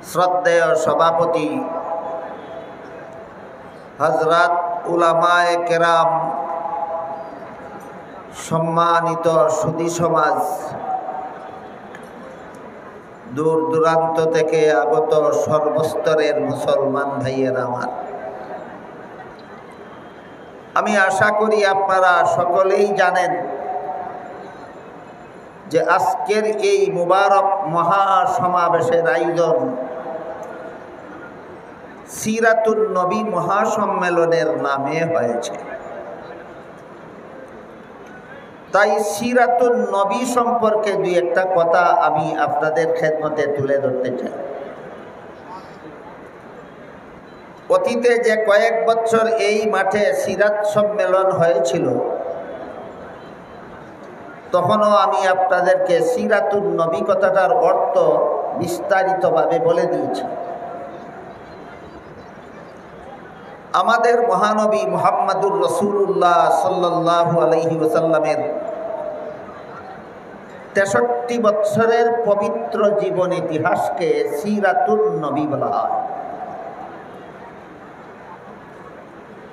শ্রদ্ধেয় সভাপতি হযরত উলামায়ে কেরাম, সম্মানিত সুধী সমাজ, দূর দূরান্ত থেকে আগত সর্বস্তরের মুসলমান ভাইয়েরা আমার, আমি আশা করি আপনারা সকলেই জানেন যে আজকের এই মুবারক মহাসমাবেশের আয়োজন সিরাতুন নবী মহাসম্মেলনের নামে হয়েছে। তাই সিরাতুন নবী সম্পর্কে দুই একটা কথা আমি আপনাদের খেদমতে তুলে ধরতে চাই। অতীতে যে কয়েক বছর এই মাঠে সিরাত সম্মেলন হয়েছিল, তখনও আমি আপনাদেরকে সিরাতুন নবী কথাটার অর্থ বিস্তারিতভাবে বলে দিয়েছি। আমাদের মহানবী মুহাম্মদুর রাসূলুল্লাহ সাল্লাল্লাহু আলাইহি ওয়াসাল্লামের ৬৩ বছরের পবিত্র জীবন ইতিহাসকে সিরাতুন নবী বলা হয়।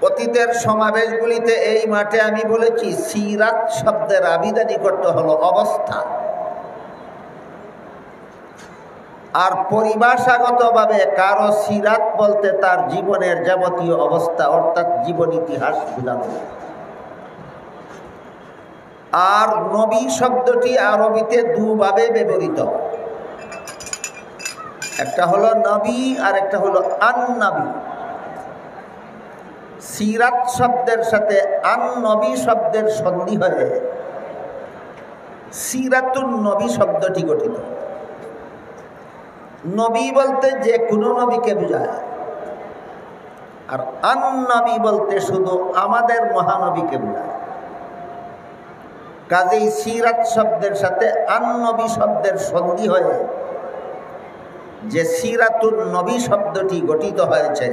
অতীতের সমাবেশগুলিতে এই মাঠে আমি বলেছি সিরাত শব্দের আবিধানিক অর্থ হলো অবস্থা, আর পরিভাষাগতভাবে কারো সিরাত বলতে তার জীবনের যাবতীয় অবস্থা অর্থাৎ জীবন ইতিহাস বোঝানো। আর নবী শব্দটি আরবিতে দুভাবে ব্যবহৃত, একটা হলো নবী আর একটা হলো আন-নবী। সিরাত শব্দের সাথে আন-নবী শব্দের সন্ধি হয়ে সিরাতুন নবী শব্দটি গঠিত। নবী বলতে যে কোনো নবীকে বোঝায়, আর আন-নবী বলতে শুধু আমাদের মহানবীকে বোঝায়। কাজেই সিরাত শব্দের সাথে আন-নবী শব্দের সন্ধি হয়ে যে সিরাতুন নবী শব্দটি গঠিত হয়েছে,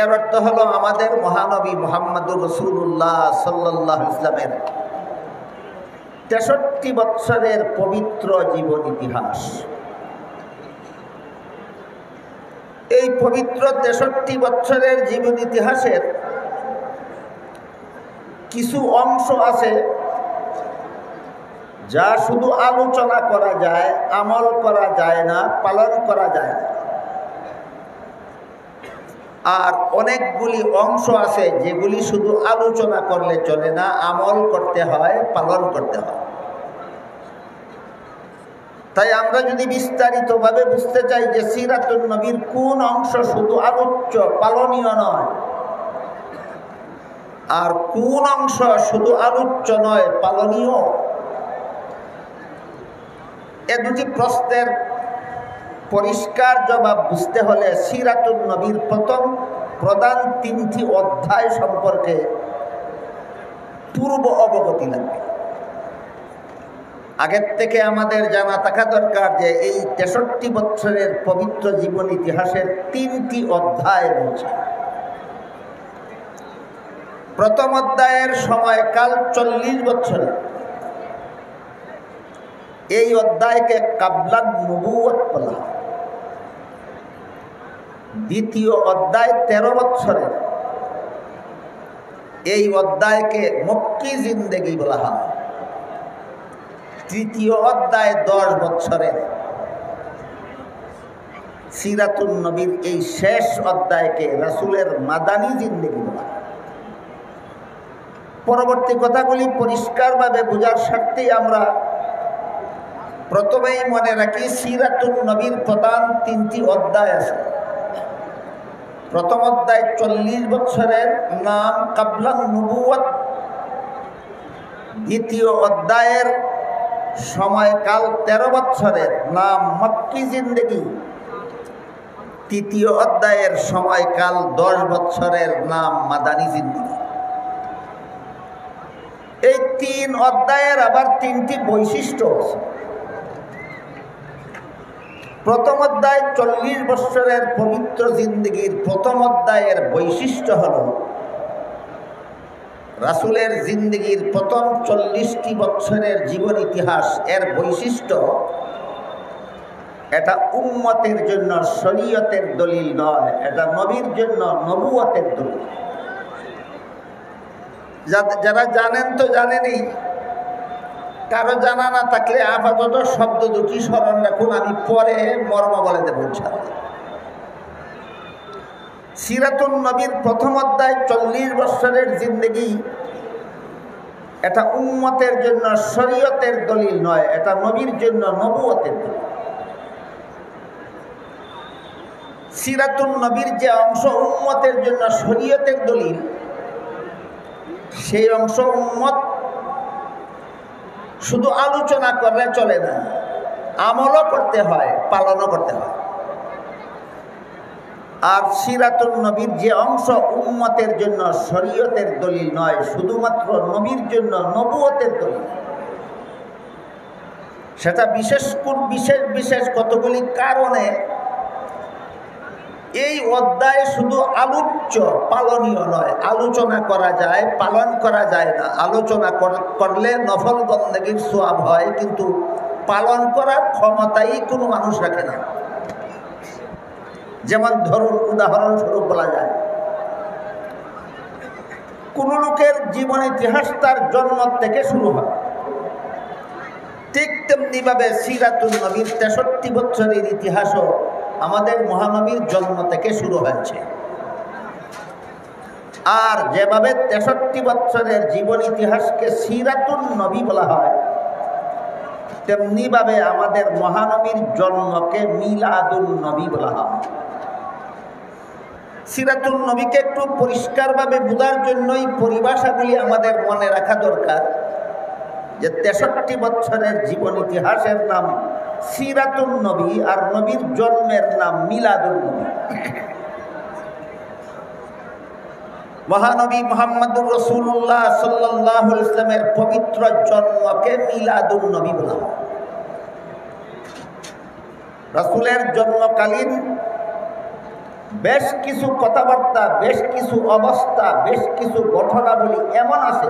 এর অর্থ হলো আমাদের মহানবী মুহাম্মদুর রাসূলুল্লাহ সাল্লাল্লাহু আলাইহি ওয়াসাল্লামের ৬৩ বছরের পবিত্র জীবন ইতিহাস। এই পবিত্র ৬৩ বছরের জীবন ইতিহাসের কিছু অংশ আছে যা শুধু আলোচনা করা যায়, আমল করা যায় না, পালন করা যায় না। আর অনেকগুলি অংশ আছে যেগুলি শুধু আলোচনা করলে চলে না, আমল করতে হয়, পালন করতে হয়। তাই আমরা যদি বিস্তারিতভাবে বুঝতে চাই যে সিরাতুন নবীর কোন অংশ শুধু আলোচ্য, পালনীয় নয়, আর কোন অংশ শুধু আলোচ্য নয়, পালনীয়, এ দুটি প্রশ্নের পরিষ্কার জবাব বুঝতে হলে সিরাতুন নবীর প্রথম প্রধান ৩টি অধ্যায় সম্পর্কে পূর্ব অবগতি লাগবে। আগের থেকে আমাদের জানা থাকা দরকার যে এই ৬৩ বছরের পবিত্র জীবন ইতিহাসের ৩টি অধ্যায় রয়েছে। প্রথম অধ্যায়ের সময়কাল ৪০ বছরের। এই অধ্যায়কে কাবলান নবুয়ত বলা হয়। দ্বিতীয় অধ্যায় ১৩ বছরের। এই অধ্যায়কে মক্কি জিন্দেগি বলা হয়। তৃতীয় অধ্যায় ১০ বছরের। সিরাতুন নবীর এই শেষ অধ্যায়কে রাসূলের মাদানী জিন্দেগি বলা হয়। পরবর্তী কথাগুলি পরিষ্কারভাবে বোঝার স্বার্থেই আমরা প্রথমেই মনে রাখি সিরাতুন নবীর প্রধান ৩টি অধ্যায় আছে। প্রথম অধ্যায় ৪০ বছরের, নাম কাবলান নবুয়ত। দ্বিতীয় অধ্যায়ের সময়কাল ১৩ বছরের, নাম মক্কি জিন্দেগি। তৃতীয় অধ্যায়ের সময়কাল ১০ বছরের, নাম মাদানী জিন্দেগি। এই ৩ অধ্যায়ের আবার ৩টি বৈশিষ্ট্য আছে। প্রথম অধ্যায় ৪০ বছরের পবিত্র জিন্দেগির প্রথম অধ্যায়ের বৈশিষ্ট্য হল রাসূলের জিন্দেগির প্রথম ৪০টি বছরের জীবন ইতিহাস। এর বৈশিষ্ট্য এটা উম্মতের জন্য শরীয়তের দলিল নয়, এটা নবীর জন্য নবুয়তের দলিল। যারা জানেন তো জানেনই, কারো জানা না থাকলে আপাতত শব্দ দুটি স্মরণ রাখুন, আমি পরে মর্ম বলে দেব ইনশাআল্লাহ। সিরাতুন নবীর প্রথম অধ্যায় 40 বছরের জিন্দেগি, এটা উম্মতের জন্য শরীয়তের দলিল নয়, এটা নবীর জন্য নবুয়তের দলিল। সিরাতুন নবীর যে অংশ উম্মতের জন্য শরীয়তের দলিল, সেই অংশ উম্মত শুধু আলোচনা করলে চলে না, আমলও করতে হয়, পালনও করতে হয়। আর সিরাতুন নবীর যে অংশ উম্মতের জন্য শরীয়তের দলিল নয়, শুধুমাত্র নবীর জন্য নবুয়তের দলিল, সেটা বিশেষ বিশেষ কতগুলি কারণে এই অধ্যায় শুধু আলোচ্য, পালনীয় নয়। আলোচনা করা যায়, পালন করা যায় না। আলোচনা করলে নফল বন্দেগীর সওয়াব হয়, কিন্তু পালন করার ক্ষমতাই কোনো মানুষ রাখে না। যেমন ধরুন, উদাহরণস্বরূপ বলা যায়, কোন লোকের জীবন ইতিহাস তার জন্ম থেকে শুরু হয়, ঠিক তেমনিভাবে সিরাতুন নবীর 63 বছরের ইতিহাসও আমাদের মহানবীর জন্ম থেকে শুরু হয়েছে। আর যেভাবে 63 বছরের জীবন ইতিহাসকে সিরাতুন নবী বলা হয়, তেমনিভাবে আমাদের মহানবীর জন্মকে মিলাদুন নবী বলা হয়। সিরাতুন নবীকে একটু পরিষ্কারভাবে বোঝার জন্যই পরিভাষাগুলি আমাদের মনে রাখা দরকার, যে 63 বছরের জীবন ইতিহাসের নাম সিরাতুন নবী, আর নবীর জন্মের নাম মিলাদুন নবী। মহানবী মুহাম্মদুর রাসূলুল্লাহ সাল্লাল্লাহু আলাইহি ওয়াসাল্লামের পবিত্র জন্মকে মিলাদুন নবী বলা হয়। রাসূলের জন্মকালীন বেশ কিছু কথাবার্তা, বেশ কিছু অবস্থা, বেশ কিছু ঘটনাবলী এমন আছে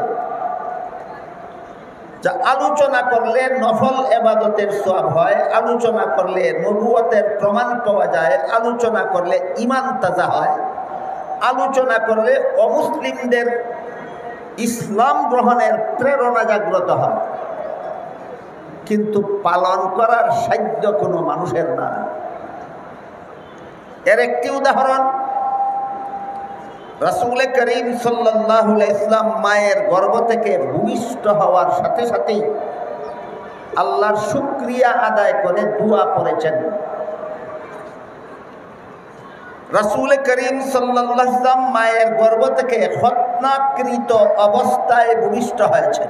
যা আলোচনা করলে নফল ইবাদতের সওয়াব হয়, আলোচনা করলে নবুয়তের প্রমাণ পাওয়া যায়, আলোচনা করলে ঈমান তাজা হয়, আলোচনা করলে অমুসলিমদের ইসলাম গ্রহণের প্রেরণা জাগ্রত হয়, কিন্তু পালন করার সাধ্য কোনো মানুষের না। এর একটি উদাহরণ, রাসূল করিম সাল্লাল্লাহু আলাইহি ওয়াসাল্লাম মায়ের গর্ভ থেকে ভূমিষ্ঠ হওয়ার সাথে সাথেই আল্লাহর শুকরিয়া আদায় করে দোয়া করেছেন। রাসূল করিম সাল্লাল্লাহু আলাইহি ওয়াসাল্লাম মায়ের গর্ভ থেকে খতনাকৃত অবস্থায় ভূমিষ্ঠ হয়েছেন।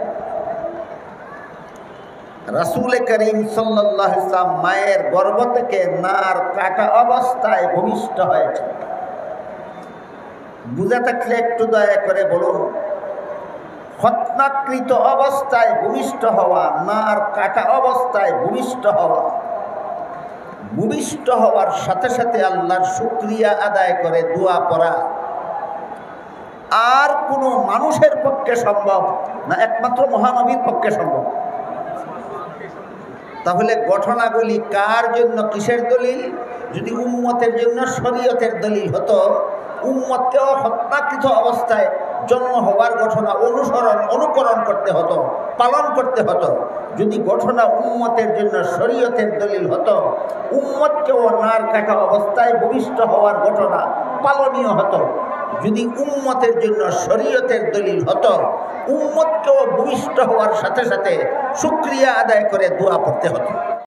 রাসূল করিম সাল্লাল্লাহু আলাইহি ওয়াসাল্লাম মায়ের গর্ভ থেকে নার কাটা অবস্থায় ভূমিষ্ঠ হয়েছেন। বুঝা থাকলে একটু দয়া করে বলুন, খতনাকৃত অবস্থায় ভূমিষ্ঠ হওয়া, নার কাটা অবস্থায় ভূমিষ্ঠ হওয়া, ভূমিষ্ঠ হওয়ার সাথে সাথে আল্লাহর শুকরিয়া আদায় করে দোয়া পড়া আর কোনো মানুষের পক্ষে সম্ভব না, একমাত্র মহানবীর পক্ষে সম্ভব। তাহলে ঘটনাগুলি কার জন্য, কিসের দলিল? যদি উম্মতের জন্য শরীয়তের দলিল হতো, উম্মতকেও হত্যাকৃত অবস্থায় জন্ম হওয়ার ঘটনা অনুকরণ করতে হতো, পালন করতে হতো। যদি ঘটনা উম্মতের জন্য শরীয়তের দলিল হতো, উম্মতকেও নার কাটা অবস্থায় ভূমিষ্ঠ হওয়ার ঘটনা পালনীয় হতো। যদি উম্মতের জন্য শরীয়তের দলিল হতো, উম্মতকেও ভূমিষ্ঠ হওয়ার সাথে সাথে শুকরিয়া আদায় করে দোয়া পড়তে হতো।